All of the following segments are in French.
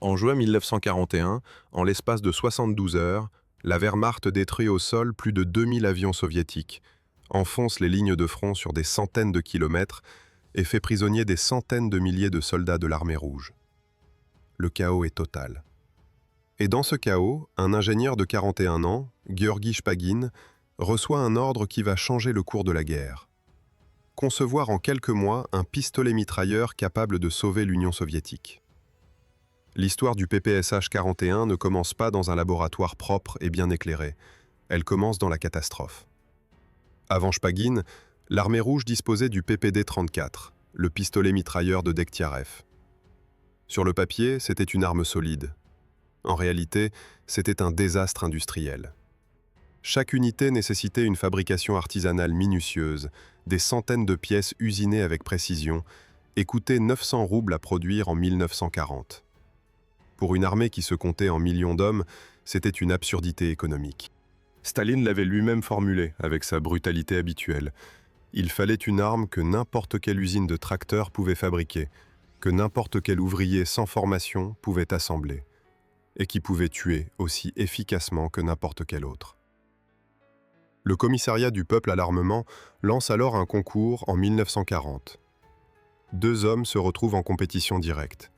En juin 1941, en l'espace de 72 heures, la Wehrmacht détruit au sol plus de 2000 avions soviétiques, enfonce les lignes de front sur des centaines de kilomètres et fait prisonnier des centaines de milliers de soldats de l'armée rouge. Le chaos est total. Et dans ce chaos, un ingénieur de 41 ans, Gueorgui Shpagin, reçoit un ordre qui va changer le cours de la guerre. Concevoir en quelques mois un pistolet mitrailleur capable de sauver l'Union soviétique. L'histoire du PPSH-41 ne commence pas dans un laboratoire propre et bien éclairé. Elle commence dans la catastrophe. Avant Shpagin, l'armée rouge disposait du PPD-34, le pistolet mitrailleur de Dekhtiarev. Sur le papier, c'était une arme solide. En réalité, c'était un désastre industriel. Chaque unité nécessitait une fabrication artisanale minutieuse, des centaines de pièces usinées avec précision, et coûtait 900 roubles à produire en 1940. Pour une armée qui se comptait en millions d'hommes, c'était une absurdité économique. Staline l'avait lui-même formulé avec sa brutalité habituelle. Il fallait une arme que n'importe quelle usine de tracteurs pouvait fabriquer, que n'importe quel ouvrier sans formation pouvait assembler, et qui pouvait tuer aussi efficacement que n'importe quel autre. Le commissariat du peuple à l'armement lance alors un concours en 1940. Deux hommes se retrouvent en compétition directe.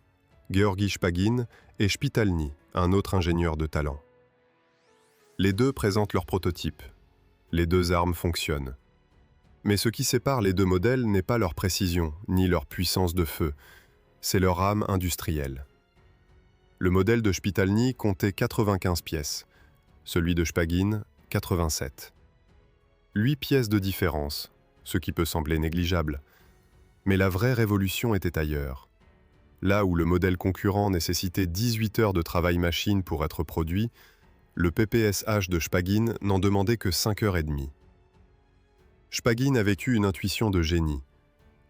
Gueorgui Shpagin et Shpitalny, un autre ingénieur de talent. Les deux présentent leurs prototypes. Les deux armes fonctionnent. Mais ce qui sépare les deux modèles n'est pas leur précision, ni leur puissance de feu, c'est leur âme industrielle. Le modèle de Shpitalny comptait 95 pièces, celui de Shpagin, 87. 8 pièces de différence, ce qui peut sembler négligeable. Mais la vraie révolution était ailleurs. Là où le modèle concurrent nécessitait 18 heures de travail machine pour être produit, le PPSH de Shpagin n'en demandait que 5 heures et demie. Shpagin avait eu une intuition de génie.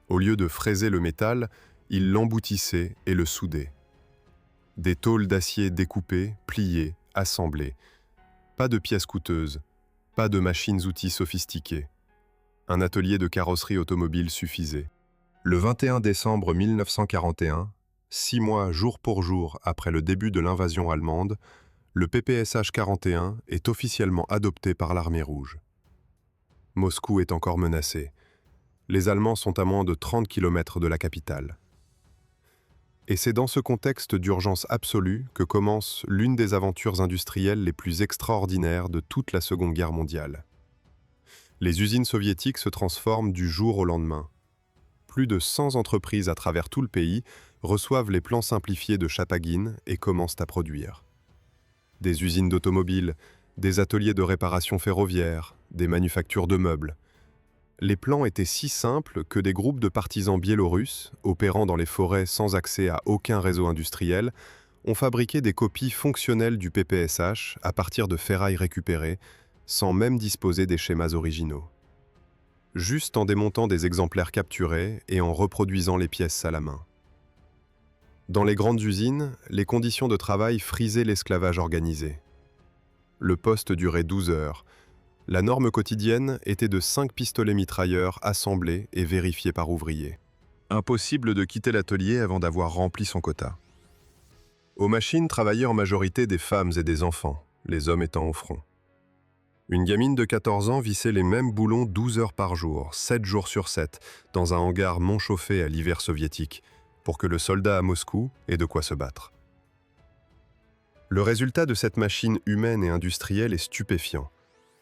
Au lieu de fraiser le métal, il l'emboutissait et le soudait. Des tôles d'acier découpées, pliées, assemblées. Pas de pièces coûteuses, pas de machines-outils sophistiquées. Un atelier de carrosserie automobile suffisait. Le 21 décembre 1941, 6 mois jour pour jour après le début de l'invasion allemande, le PPSH-41 est officiellement adopté par l'armée rouge. Moscou est encore menacé. Les Allemands sont à moins de 30 km de la capitale. Et c'est dans ce contexte d'urgence absolue que commence l'une des aventures industrielles les plus extraordinaires de toute la Seconde Guerre mondiale. Les usines soviétiques se transforment du jour au lendemain. Plus de 100 entreprises à travers tout le pays reçoivent les plans simplifiés de Shpagin et commencent à produire. Des usines d'automobiles, des ateliers de réparation ferroviaire, des manufactures de meubles. Les plans étaient si simples que des groupes de partisans biélorusses, opérant dans les forêts sans accès à aucun réseau industriel, ont fabriqué des copies fonctionnelles du PPSH à partir de ferrailles récupérées, sans même disposer des schémas originaux. Juste en démontant des exemplaires capturés et en reproduisant les pièces à la main. Dans les grandes usines, les conditions de travail frisaient l'esclavage organisé. Le poste durait 12 heures. La norme quotidienne était de 5 pistolets mitrailleurs assemblés et vérifiés par ouvrier. Impossible de quitter l'atelier avant d'avoir rempli son quota. Aux machines travaillaient en majorité des femmes et des enfants, les hommes étant au front. Une gamine de 14 ans vissait les mêmes boulons 12 heures par jour, 7 jours sur 7, dans un hangar non chauffé à l'hiver soviétique, pour que le soldat à Moscou ait de quoi se battre. Le résultat de cette machine humaine et industrielle est stupéfiant.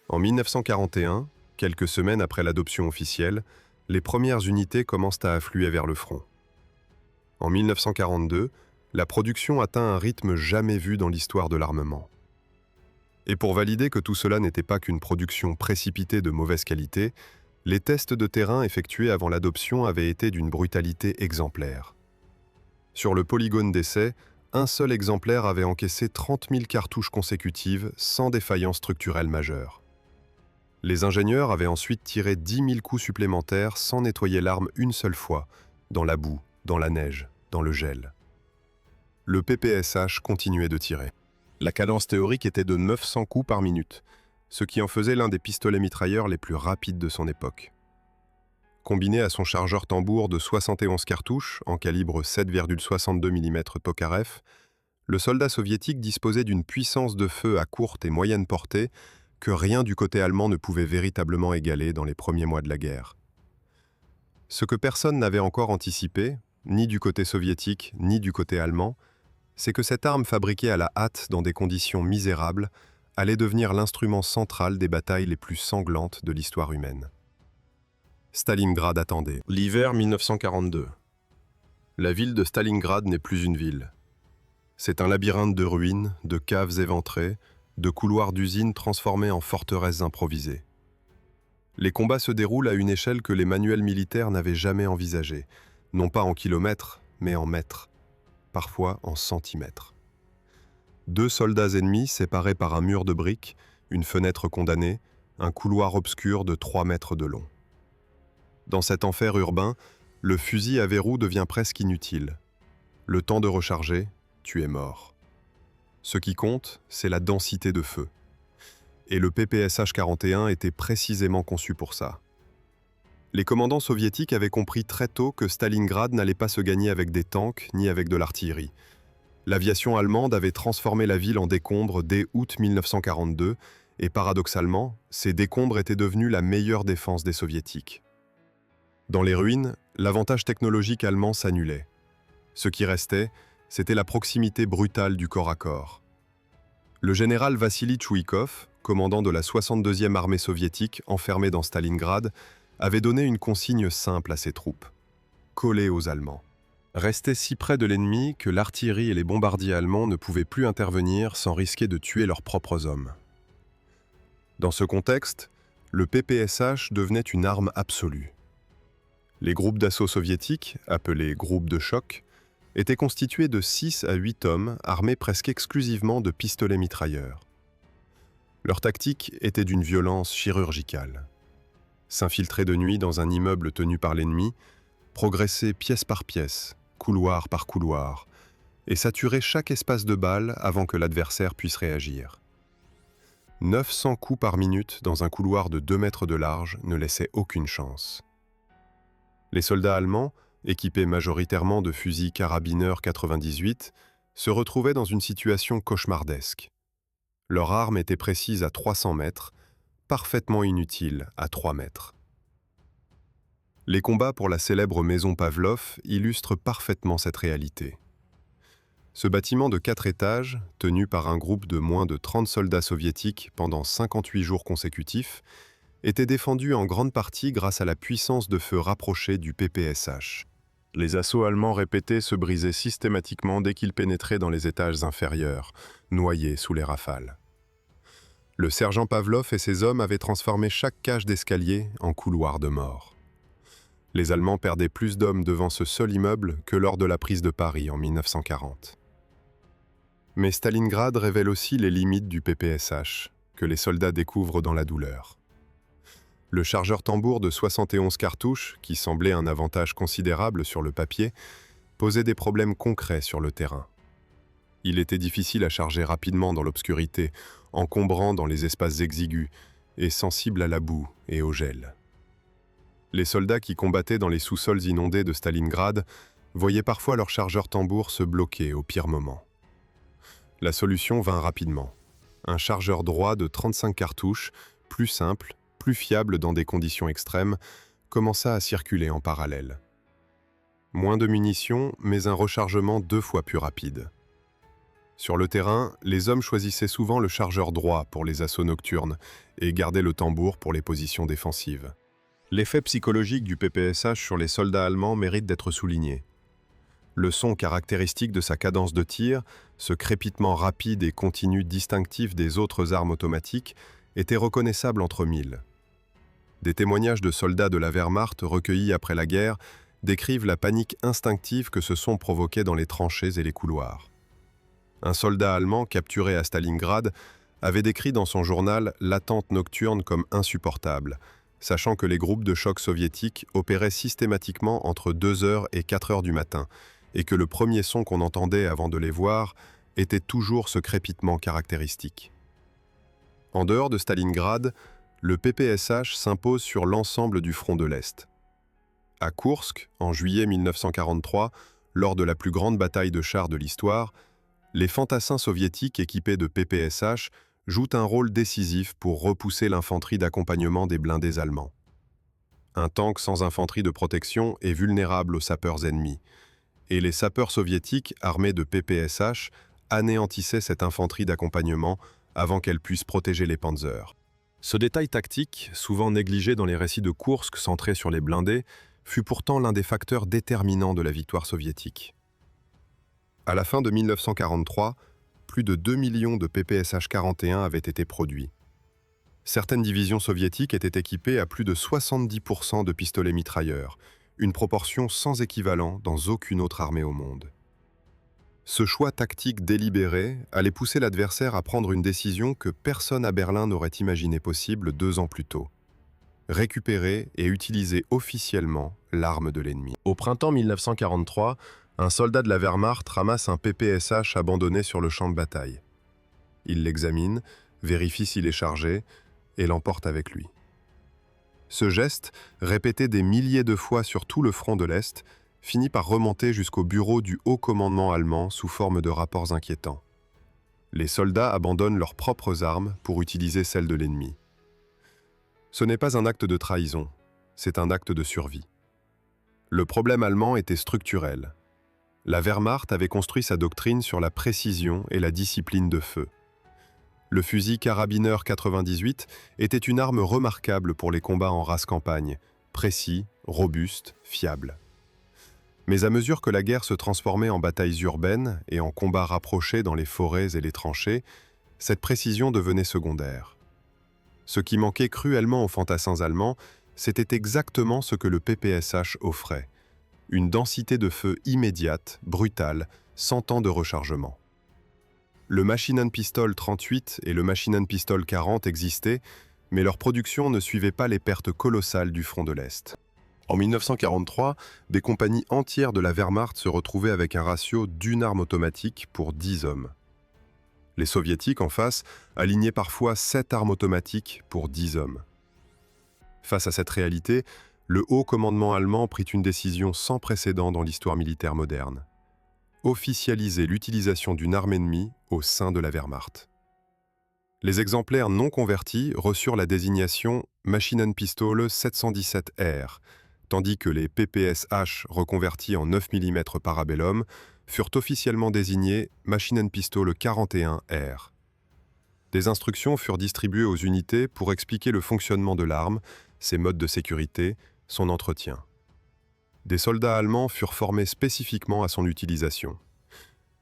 En 1941, quelques semaines après l'adoption officielle, les premières unités commencent à affluer vers le front. En 1942, la production atteint un rythme jamais vu dans l'histoire de l'armement. Et pour valider que tout cela n'était pas qu'une production précipitée de mauvaise qualité, les tests de terrain effectués avant l'adoption avaient été d'une brutalité exemplaire. Sur le polygone d'essai, un seul exemplaire avait encaissé 30 000 cartouches consécutives sans défaillance structurelle majeure. Les ingénieurs avaient ensuite tiré 10 000 coups supplémentaires sans nettoyer l'arme une seule fois, dans la boue, dans la neige, dans le gel. Le PPSH continuait de tirer. La cadence théorique était de 900 coups par minute, ce qui en faisait l'un des pistolets mitrailleurs les plus rapides de son époque. Combiné à son chargeur tambour de 71 cartouches en calibre 7,62 mm Tokarev, Le soldat soviétique disposait d'une puissance de feu à courte et moyenne portée que rien du côté allemand ne pouvait véritablement égaler dans les premiers mois de la guerre. Ce que personne n'avait encore anticipé, ni du côté soviétique, ni du côté allemand, c'est que cette arme fabriquée à la hâte dans des conditions misérables allait devenir l'instrument central des batailles les plus sanglantes de l'histoire humaine. Stalingrad attendait. L'hiver 1942. La ville de Stalingrad n'est plus une ville. C'est un labyrinthe de ruines, de caves éventrées, de couloirs d'usines transformés en forteresses improvisées. Les combats se déroulent à une échelle que les manuels militaires n'avaient jamais envisagée, non pas en kilomètres, mais en mètres, parfois en centimètres. 2 soldats ennemis séparés par un mur de briques, une fenêtre condamnée, un couloir obscur de 3 mètres de long. Dans cet enfer urbain, le fusil à verrou devient presque inutile. Le temps de recharger, tu es mort. Ce qui compte, c'est la densité de feu. Et le PPSH-41 était précisément conçu pour ça. Les commandants soviétiques avaient compris très tôt que Stalingrad n'allait pas se gagner avec des tanks ni avec de l'artillerie. L'aviation allemande avait transformé la ville en décombres dès août 1942 et paradoxalement, ces décombres étaient devenus la meilleure défense des soviétiques. Dans les ruines, l'avantage technologique allemand s'annulait. Ce qui restait, c'était la proximité brutale du corps à corps. Le général Vassili Tchouikov, commandant de la 62e armée soviétique enfermée dans Stalingrad, avait donné une consigne simple à ses troupes. Coller aux Allemands. Rester si près de l'ennemi que l'artillerie et les bombardiers allemands ne pouvaient plus intervenir sans risquer de tuer leurs propres hommes. Dans ce contexte, le PPSH devenait une arme absolue. Les groupes d'assaut soviétiques, appelés groupes de choc, étaient constitués de 6 à 8 hommes armés presque exclusivement de pistolets mitrailleurs. Leur tactique était d'une violence chirurgicale. S'infiltrer de nuit dans un immeuble tenu par l'ennemi, progresser pièce par pièce, couloir par couloir, et saturer chaque espace de balle avant que l'adversaire puisse réagir. 900 coups par minute dans un couloir de 2 mètres de large ne laissaient aucune chance. Les soldats allemands, équipés majoritairement de fusils carabineurs 98, se retrouvaient dans une situation cauchemardesque. Leur arme était précise à 300 mètres, parfaitement inutile à 3 mètres. Les combats pour la célèbre maison Pavlov illustrent parfaitement cette réalité. Ce bâtiment de 4 étages, tenu par un groupe de moins de 30 soldats soviétiques pendant 58 jours consécutifs, était défendu en grande partie grâce à la puissance de feu rapprochée du PPSH. Les assauts allemands répétés se brisaient systématiquement dès qu'ils pénétraient dans les étages inférieurs, noyés sous les rafales. Le sergent Pavlov et ses hommes avaient transformé chaque cage d'escalier en couloir de mort. Les Allemands perdaient plus d'hommes devant ce seul immeuble que lors de la prise de Paris en 1940. Mais Stalingrad révèle aussi les limites du PPSH, que les soldats découvrent dans la douleur. Le chargeur tambour de 71 cartouches, qui semblait un avantage considérable sur le papier, posait des problèmes concrets sur le terrain. Il était difficile à charger rapidement dans l'obscurité, encombrant dans les espaces exigus et sensible à la boue et au gel. Les soldats qui combattaient dans les sous-sols inondés de Stalingrad voyaient parfois leur chargeur tambour se bloquer au pire moment. La solution vint rapidement. Un chargeur droit de 35 cartouches, plus simple, plus fiable dans des conditions extrêmes, commença à circuler en parallèle. Moins de munitions, mais un rechargement 2 fois plus rapide. Sur le terrain, les hommes choisissaient souvent le chargeur droit pour les assauts nocturnes et gardaient le tambour pour les positions défensives. L'effet psychologique du PPSH sur les soldats allemands mérite d'être souligné. Le son caractéristique de sa cadence de tir, ce crépitement rapide et continu distinctif des autres armes automatiques, était reconnaissable entre mille. Des témoignages de soldats de la Wehrmacht recueillis après la guerre décrivent la panique instinctive que ce son provoquait dans les tranchées et les couloirs. Un soldat allemand capturé à Stalingrad avait décrit dans son journal l'attente nocturne comme insupportable, sachant que les groupes de choc soviétiques opéraient systématiquement entre 2h et 4h du matin, et que le premier son qu'on entendait avant de les voir était toujours ce crépitement caractéristique. En dehors de Stalingrad, le PPSH s'impose sur l'ensemble du front de l'Est. À Koursk, en juillet 1943, lors de la plus grande bataille de chars de l'histoire, Les fantassins soviétiques équipés de PPSH jouent un rôle décisif pour repousser l'infanterie d'accompagnement des blindés allemands. Un tank sans infanterie de protection est vulnérable aux sapeurs ennemis, et les sapeurs soviétiques armés de PPSH anéantissaient cette infanterie d'accompagnement avant qu'elle puisse protéger les panzers. Ce détail tactique, souvent négligé dans les récits de Koursk centrés sur les blindés, fut pourtant l'un des facteurs déterminants de la victoire soviétique. À la fin de 1943, plus de 2 millions de PPSH-41 avaient été produits. Certaines divisions soviétiques étaient équipées à plus de 70% de pistolets mitrailleurs, une proportion sans équivalent dans aucune autre armée au monde. Ce choix tactique délibéré allait pousser l'adversaire à prendre une décision que personne à Berlin n'aurait imaginé possible 2 ans plus tôt. Récupérer et utiliser officiellement l'arme de l'ennemi. Au printemps 1943, un soldat de la Wehrmacht ramasse un PPSH abandonné sur le champ de bataille. Il l'examine, vérifie s'il est chargé et l'emporte avec lui. Ce geste, répété des milliers de fois sur tout le front de l'Est, finit par remonter jusqu'au bureau du haut commandement allemand sous forme de rapports inquiétants. Les soldats abandonnent leurs propres armes pour utiliser celles de l'ennemi. Ce n'est pas un acte de trahison, c'est un acte de survie. Le problème allemand était structurel. La Wehrmacht avait construit sa doctrine sur la précision et la discipline de feu. Le fusil carabineur 98 était une arme remarquable pour les combats en race campagne, précis, robuste, fiable. Mais à mesure que la guerre se transformait en batailles urbaines et en combats rapprochés dans les forêts et les tranchées, cette précision devenait secondaire. Ce qui manquait cruellement aux fantassins allemands, c'était exactement ce que le PPSH offrait. Une densité de feu immédiate, brutale, sans temps de rechargement. Le Maschinenpistol 38 et le Maschinenpistol 40 existaient, mais leur production ne suivait pas les pertes colossales du front de l'Est. En 1943, des compagnies entières de la Wehrmacht se retrouvaient avec un ratio d'une arme automatique pour 10 hommes. Les soviétiques, en face, alignaient parfois 7 armes automatiques pour 10 hommes. Face à cette réalité, le haut commandement allemand prit une décision sans précédent dans l'histoire militaire moderne. Officialiser l'utilisation d'une arme ennemie au sein de la Wehrmacht. Les exemplaires non convertis reçurent la désignation Maschinenpistole 717R, tandis que les PPSH reconvertis en 9 mm Parabellum furent officiellement désignés Maschinenpistole 41R. Des instructions furent distribuées aux unités pour expliquer le fonctionnement de l'arme, ses modes de sécurité, son entretien. Des soldats allemands furent formés spécifiquement à son utilisation.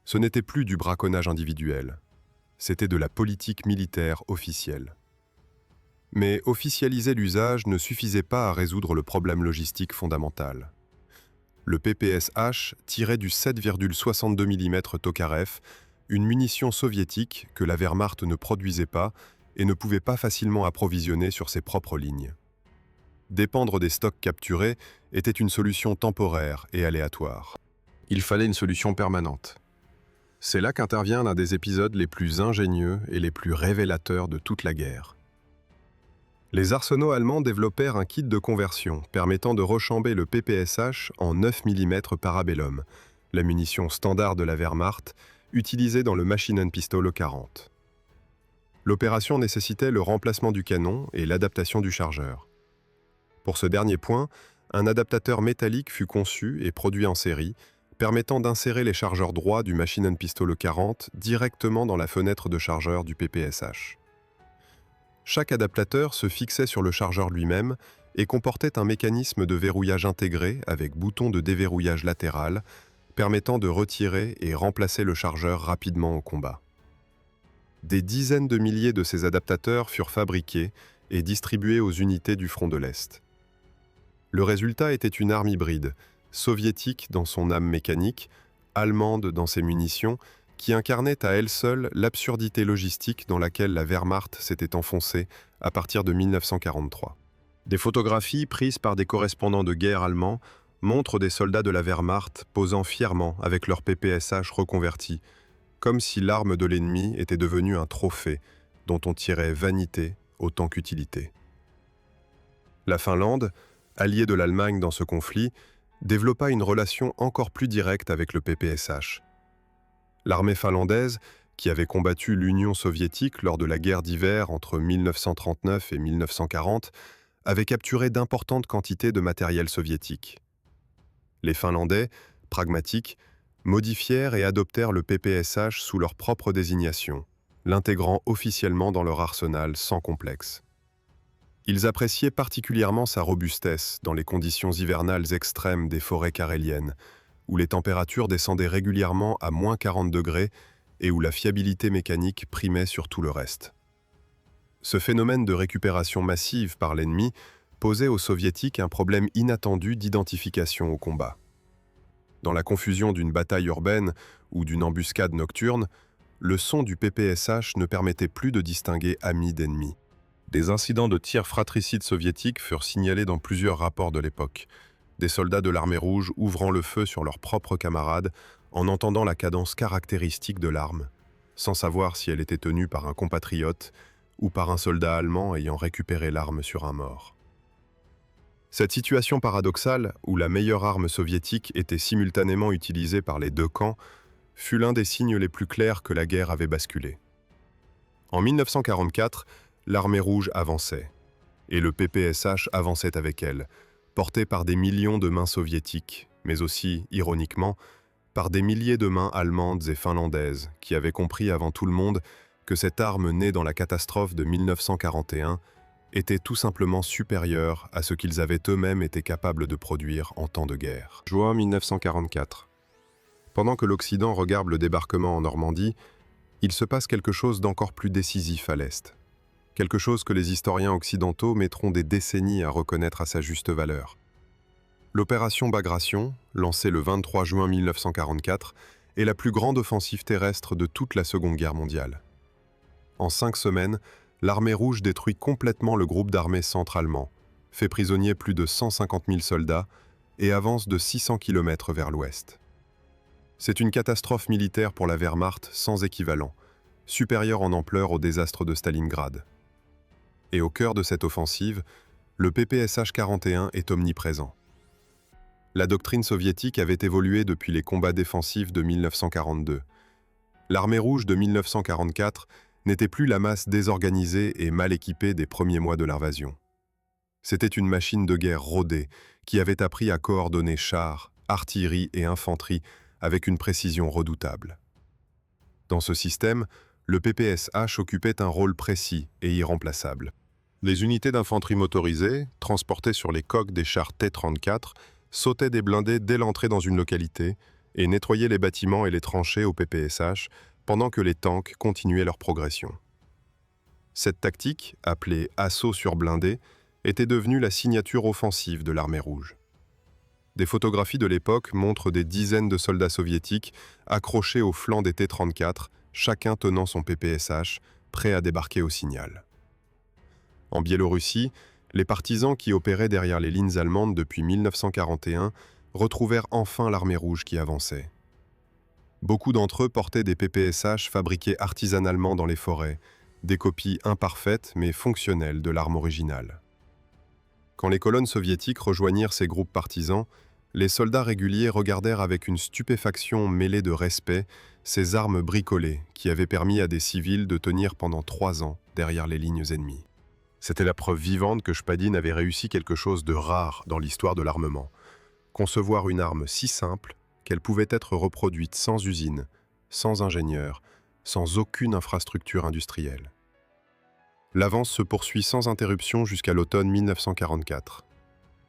Ce n'était plus du braconnage individuel, c'était de la politique militaire officielle. Mais officialiser l'usage ne suffisait pas à résoudre le problème logistique fondamental. Le PPSH tirait du 7,62 mm Tokarev, une munition soviétique que la Wehrmacht ne produisait pas et ne pouvait pas facilement approvisionner sur ses propres lignes. Dépendre des stocks capturés était une solution temporaire et aléatoire. Il fallait une solution permanente. C'est là qu'intervient l'un des épisodes les plus ingénieux et les plus révélateurs de toute la guerre. Les arsenaux allemands développèrent un kit de conversion permettant de rechamber le PPSH en 9 mm Parabellum, la munition standard de la Wehrmacht, utilisée dans le Maschinenpistole 40. L'opération nécessitait le remplacement du canon et l'adaptation du chargeur. Pour ce dernier point, un adaptateur métallique fut conçu et produit en série, permettant d'insérer les chargeurs droits du Maschinenpistole 40 directement dans la fenêtre de chargeur du PPSH. Chaque adaptateur se fixait sur le chargeur lui-même et comportait un mécanisme de verrouillage intégré avec bouton de déverrouillage latéral, permettant de retirer et remplacer le chargeur rapidement au combat. Des dizaines de milliers de ces adaptateurs furent fabriqués et distribués aux unités du front de l'Est. Le résultat était une arme hybride, soviétique dans son âme mécanique, allemande dans ses munitions, qui incarnait à elle seule l'absurdité logistique dans laquelle la Wehrmacht s'était enfoncée à partir de 1943. Des photographies prises par des correspondants de guerre allemands montrent des soldats de la Wehrmacht posant fièrement avec leur PPSH reconverti, comme si l'arme de l'ennemi était devenue un trophée dont on tirait vanité autant qu'utilité. La Finlande, alliée de l'Allemagne dans ce conflit, développa une relation encore plus directe avec le PPSH. L'armée finlandaise, qui avait combattu l'Union soviétique lors de la guerre d'hiver entre 1939 et 1940, avait capturé d'importantes quantités de matériel soviétique. Les Finlandais, pragmatiques, modifièrent et adoptèrent le PPSH sous leur propre désignation, l'intégrant officiellement dans leur arsenal sans complexe. Ils appréciaient particulièrement sa robustesse dans les conditions hivernales extrêmes des forêts caréliennes, où les températures descendaient régulièrement à moins 40 degrés et où la fiabilité mécanique primait sur tout le reste. Ce phénomène de récupération massive par l'ennemi posait aux Soviétiques un problème inattendu d'identification au combat. Dans la confusion d'une bataille urbaine ou d'une embuscade nocturne, le son du PPSH ne permettait plus de distinguer amis d'ennemis. Des incidents de tirs fratricides soviétiques furent signalés dans plusieurs rapports de l'époque, des soldats de l'armée rouge ouvrant le feu sur leurs propres camarades en entendant la cadence caractéristique de l'arme, sans savoir si elle était tenue par un compatriote ou par un soldat allemand ayant récupéré l'arme sur un mort. Cette situation paradoxale, où la meilleure arme soviétique était simultanément utilisée par les deux camps, fut l'un des signes les plus clairs que la guerre avait basculé. En 1944, l'armée rouge avançait, et le PPSH avançait avec elle, porté par des millions de mains soviétiques, mais aussi, ironiquement, par des milliers de mains allemandes et finlandaises qui avaient compris avant tout le monde que cette arme née dans la catastrophe de 1941 était tout simplement supérieure à ce qu'ils avaient eux-mêmes été capables de produire en temps de guerre. Juin 1944. Pendant que l'Occident regarde le débarquement en Normandie, il se passe quelque chose d'encore plus décisif à l'Est. Quelque chose que les historiens occidentaux mettront des décennies à reconnaître à sa juste valeur. L'opération Bagration, lancée le 23 juin 1944, est la plus grande offensive terrestre de toute la Seconde Guerre mondiale. En 5 semaines, l'armée rouge détruit complètement le groupe d'armées centre-allemand, fait prisonnier plus de 150 000 soldats et avance de 600 km vers l'ouest. C'est une catastrophe militaire pour la Wehrmacht sans équivalent, supérieure en ampleur au désastre de Stalingrad. Et au cœur de cette offensive, le PPSH-41 est omniprésent. La doctrine soviétique avait évolué depuis les combats défensifs de 1942. L'armée rouge de 1944 n'était plus la masse désorganisée et mal équipée des premiers mois de l'invasion. C'était une machine de guerre rodée qui avait appris à coordonner chars, artillerie et infanterie avec une précision redoutable. Dans ce système, le PPSH occupait un rôle précis et irremplaçable. Les unités d'infanterie motorisées, transportées sur les coques des chars T-34, sautaient des blindés dès l'entrée dans une localité et nettoyaient les bâtiments et les tranchées au PPSH pendant que les tanks continuaient leur progression. Cette tactique, appelée assaut sur blindé, était devenue la signature offensive de l'armée rouge. Des photographies de l'époque montrent des dizaines de soldats soviétiques accrochés au flanc des T-34, chacun tenant son PPSH, prêt à débarquer au signal. En Biélorussie, les partisans qui opéraient derrière les lignes allemandes depuis 1941 retrouvèrent enfin l'armée rouge qui avançait. Beaucoup d'entre eux portaient des PPSH fabriqués artisanalement dans les forêts, des copies imparfaites mais fonctionnelles de l'arme originale. Quand les colonnes soviétiques rejoignirent ces groupes partisans, les soldats réguliers regardèrent avec une stupéfaction mêlée de respect ces armes bricolées qui avaient permis à des civils de tenir pendant 3 ans derrière les lignes ennemies. C'était la preuve vivante que Spadine avait réussi quelque chose de rare dans l'histoire de l'armement. Concevoir une arme si simple qu'elle pouvait être reproduite sans usine, sans ingénieur, sans aucune infrastructure industrielle. L'avance se poursuit sans interruption jusqu'à l'automne 1944.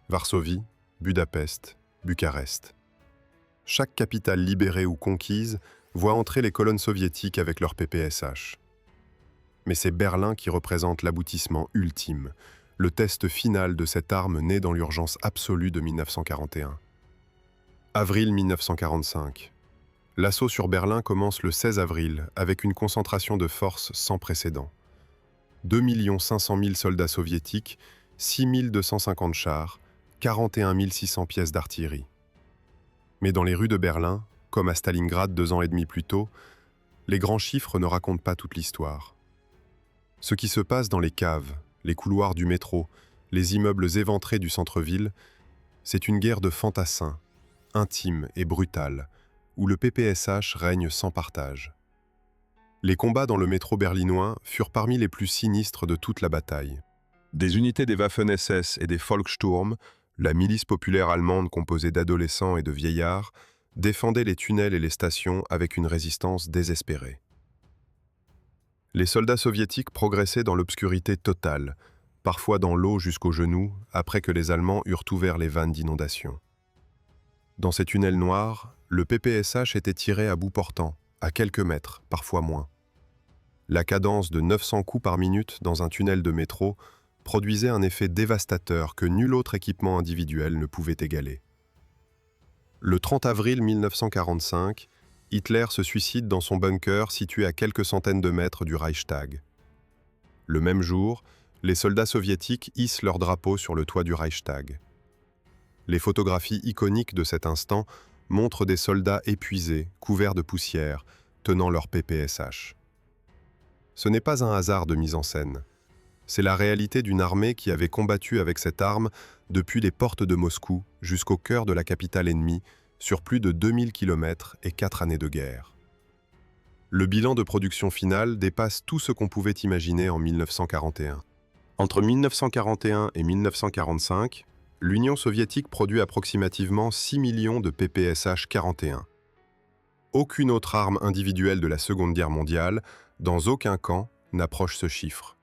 Varsovie, Budapest, Bucarest. Chaque capitale libérée ou conquise voit entrer les colonnes soviétiques avec leur PPSH. Mais c'est Berlin qui représente l'aboutissement ultime, le test final de cette arme née dans l'urgence absolue de 1941. Avril 1945. L'assaut sur Berlin commence le 16 avril avec une concentration de forces sans précédent. 2 500 000 soldats soviétiques, 6 250 chars, 41 600 pièces d'artillerie. Mais dans les rues de Berlin, comme à Stalingrad 2 ans et demi plus tôt, les grands chiffres ne racontent pas toute l'histoire. Ce qui se passe dans les caves, les couloirs du métro, les immeubles éventrés du centre-ville, c'est une guerre de fantassins, intime et brutale, où le PPSH règne sans partage. Les combats dans le métro berlinois furent parmi les plus sinistres de toute la bataille. Des unités des Waffen-SS et des Volkssturm, la milice populaire allemande composée d'adolescents et de vieillards, défendaient les tunnels et les stations avec une résistance désespérée. Les soldats soviétiques progressaient dans l'obscurité totale, parfois dans l'eau jusqu'aux genoux, après que les Allemands eurent ouvert les vannes d'inondation. Dans ces tunnels noirs, le PPSH était tiré à bout portant, à quelques mètres, parfois moins. La cadence de 900 coups par minute dans un tunnel de métro produisait un effet dévastateur que nul autre équipement individuel ne pouvait égaler. Le 30 avril 1945, Hitler se suicide dans son bunker situé à quelques centaines de mètres du Reichstag. Le même jour, les soldats soviétiques hissent leur drapeau sur le toit du Reichstag. Les photographies iconiques de cet instant montrent des soldats épuisés, couverts de poussière, tenant leur PPSH. Ce n'est pas un hasard de mise en scène. C'est la réalité d'une armée qui avait combattu avec cette arme depuis les portes de Moscou jusqu'au cœur de la capitale ennemie, sur plus de 2000 km et 4 années de guerre. Le bilan de production finale dépasse tout ce qu'on pouvait imaginer en 1941. Entre 1941 et 1945, l'Union soviétique produit approximativement 6 millions de PPSH-41. Aucune autre arme individuelle de la Seconde Guerre mondiale, dans aucun camp, n'approche ce chiffre.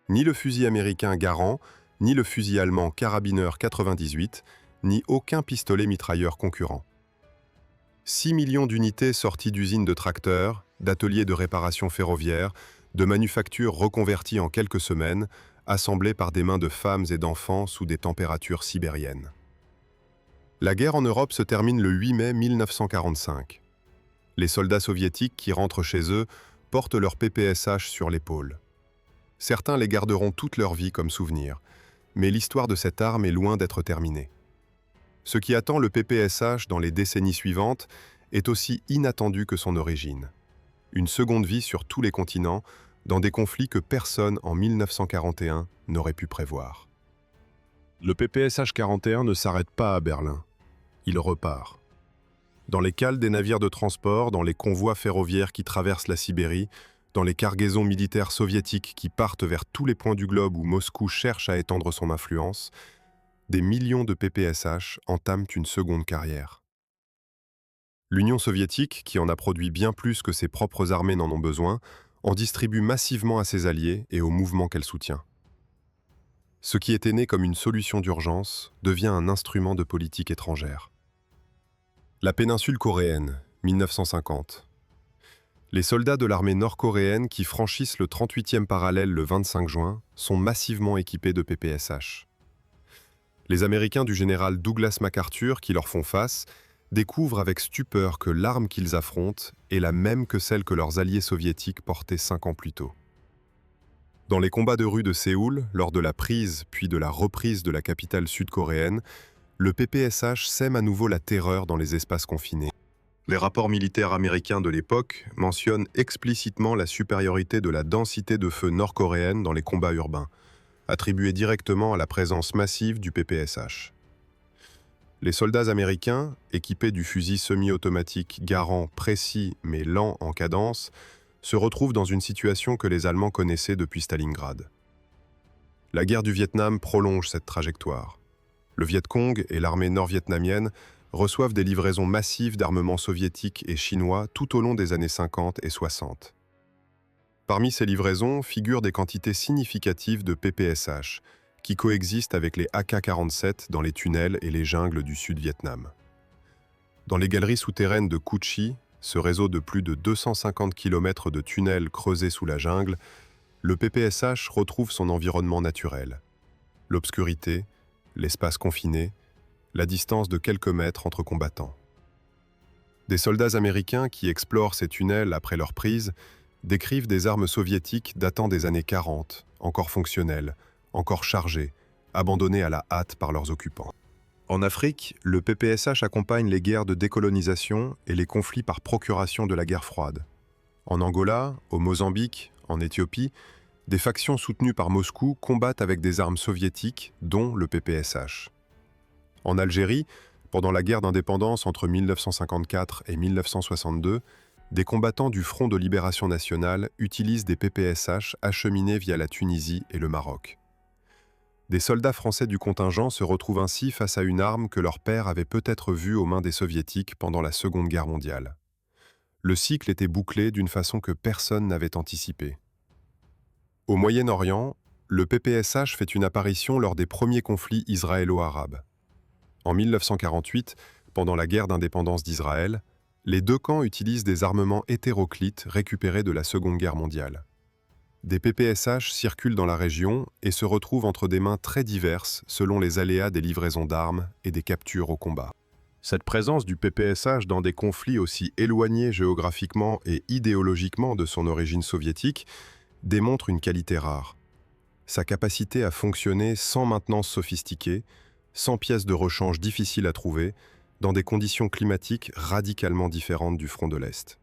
Ni le fusil américain Garand, ni le fusil allemand Karabiner 98, ni aucun pistolet mitrailleur concurrent. 6 millions d'unités sorties d'usines de tracteurs, d'ateliers de réparation ferroviaire, de manufactures reconverties en quelques semaines, assemblées par des mains de femmes et d'enfants sous des températures sibériennes. La guerre en Europe se termine le 8 mai 1945. Les soldats soviétiques qui rentrent chez eux portent leur PPSH sur l'épaule. Certains les garderont toute leur vie comme souvenir, mais l'histoire de cette arme est loin d'être terminée. Ce qui attend le PPSH dans les décennies suivantes est aussi inattendu que son origine. Une seconde vie sur tous les continents, dans des conflits que personne en 1941 n'aurait pu prévoir. Le PPSH-41 ne s'arrête pas à Berlin. Il repart. Dans les cales des navires de transport, dans les convois ferroviaires qui traversent la Sibérie, dans les cargaisons militaires soviétiques qui partent vers tous les points du globe où Moscou cherche à étendre son influence, des millions de PPSH entament une seconde carrière. L'Union soviétique, qui en a produit bien plus que ses propres armées n'en ont besoin, en distribue massivement à ses alliés et aux mouvements qu'elle soutient. Ce qui était né comme une solution d'urgence devient un instrument de politique étrangère. La péninsule coréenne, 1950. Les soldats de l'armée nord-coréenne qui franchissent le 38e parallèle le 25 juin sont massivement équipés de PPSH. Les Américains du général Douglas MacArthur qui leur font face découvrent avec stupeur que l'arme qu'ils affrontent est la même que celle que leurs alliés soviétiques portaient 5 ans plus tôt. Dans les combats de rue de Séoul, lors de la prise puis de la reprise de la capitale sud-coréenne, le PPSH sème à nouveau la terreur dans les espaces confinés. Les rapports militaires américains de l'époque mentionnent explicitement la supériorité de la densité de feu nord-coréenne dans les combats urbains, attribuée directement à la présence massive du PPSH. Les soldats américains, équipés du fusil semi-automatique Garand précis mais lent en cadence, se retrouvent dans une situation que les Allemands connaissaient depuis Stalingrad. La guerre du Vietnam prolonge cette trajectoire. Le Viet Cong et l'armée nord-vietnamienne reçoivent des livraisons massives d'armements soviétiques et chinois tout au long des années 50 et 60. Parmi ces livraisons figurent des quantités significatives de PPSH, qui coexistent avec les AK-47 dans les tunnels et les jungles du Sud-Vietnam. Dans les galeries souterraines de Cu Chi, ce réseau de plus de 250 km de tunnels creusés sous la jungle, le PPSH retrouve son environnement naturel. L'obscurité, l'espace confiné, la distance de quelques mètres entre combattants. Des soldats américains qui explorent ces tunnels après leur prise décrivent des armes soviétiques datant des années 40, encore fonctionnelles, encore chargées, abandonnées à la hâte par leurs occupants. En Afrique, le PPSH accompagne les guerres de décolonisation et les conflits par procuration de la guerre froide. En Angola, au Mozambique, en Éthiopie, des factions soutenues par Moscou combattent avec des armes soviétiques, dont le PPSH. En Algérie, Pendant la guerre d'indépendance entre 1954 et 1962, des combattants du Front de Libération Nationale utilisent des PPSH acheminés via la Tunisie et le Maroc. Des soldats français du contingent se retrouvent ainsi face à une arme que leur père avait peut-être vue aux mains des Soviétiques pendant la Seconde Guerre mondiale. Le cycle était bouclé d'une façon que personne n'avait anticipée. Au Moyen-Orient, le PPSH fait une apparition lors des premiers conflits israélo-arabes. En 1948, pendant la guerre d'indépendance d'Israël, les deux camps utilisent des armements hétéroclites récupérés de la Seconde Guerre mondiale. Des PPSH circulent dans la région et se retrouvent entre des mains très diverses selon les aléas des livraisons d'armes et des captures au combat. Cette présence du PPSH dans des conflits aussi éloignés géographiquement et idéologiquement de son origine soviétique démontre une qualité rare. Sa capacité à fonctionner sans maintenance sophistiquée, sans pièces de rechange difficiles à trouver, dans des conditions climatiques radicalement différentes du front de l'Est.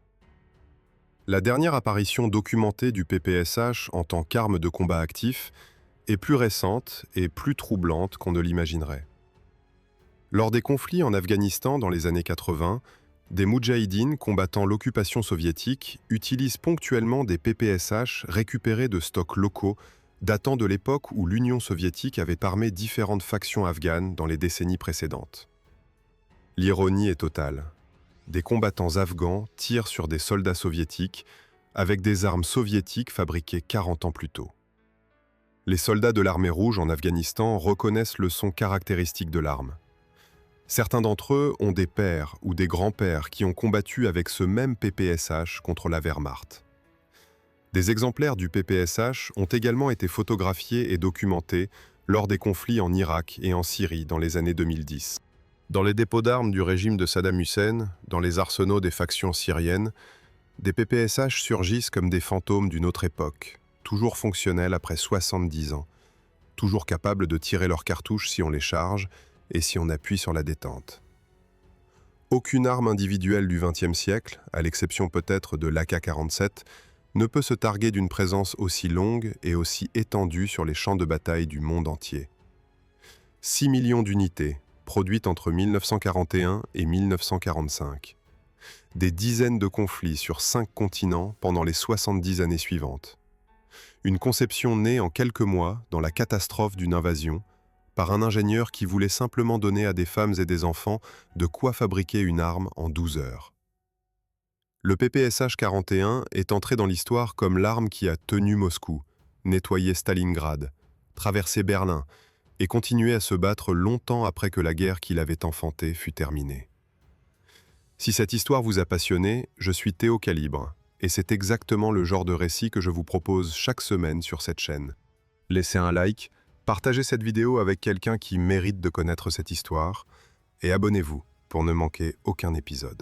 La dernière apparition documentée du PPSH en tant qu'arme de combat actif est plus récente et plus troublante qu'on ne l'imaginerait. Lors des conflits en Afghanistan dans les années 80, des moudjahidines combattant l'occupation soviétique utilisent ponctuellement des PPSH récupérés de stocks locaux datant de l'époque où l'Union soviétique avait armé différentes factions afghanes dans les décennies précédentes. L'ironie est totale. Des combattants afghans tirent sur des soldats soviétiques avec des armes soviétiques fabriquées 40 ans plus tôt. Les soldats de l'armée rouge en Afghanistan reconnaissent le son caractéristique de l'arme. Certains d'entre eux ont des pères ou des grands-pères qui ont combattu avec ce même PPSH contre la Wehrmacht. Des exemplaires du PPSH ont également été photographiés et documentés lors des conflits en Irak et en Syrie dans les années 2010. Dans les dépôts d'armes du régime de Saddam Hussein, dans les arsenaux des factions syriennes, des PPSH surgissent comme des fantômes d'une autre époque, toujours fonctionnels après 70 ans, toujours capables de tirer leurs cartouches si on les charge et si on appuie sur la détente. Aucune arme individuelle du XXe siècle, à l'exception peut-être de l'AK-47, ne peut se targuer d'une présence aussi longue et aussi étendue sur les champs de bataille du monde entier. 6 millions d'unités, produites entre 1941 et 1945. Des dizaines de conflits sur 5 continents pendant les 70 années suivantes. Une conception née en quelques mois dans la catastrophe d'une invasion, par un ingénieur qui voulait simplement donner à des femmes et des enfants de quoi fabriquer une arme en 12 heures. Le PPSH-41 est entré dans l'histoire comme l'arme qui a tenu Moscou, nettoyé Stalingrad, traversé Berlin et continué à se battre longtemps après que la guerre qu'il avait enfantée fut terminée. Si cette histoire vous a passionné, je suis Théo Calibre, et c'est exactement le genre de récit que je vous propose chaque semaine sur cette chaîne. Laissez un like, partagez cette vidéo avec quelqu'un qui mérite de connaître cette histoire, et abonnez-vous pour ne manquer aucun épisode.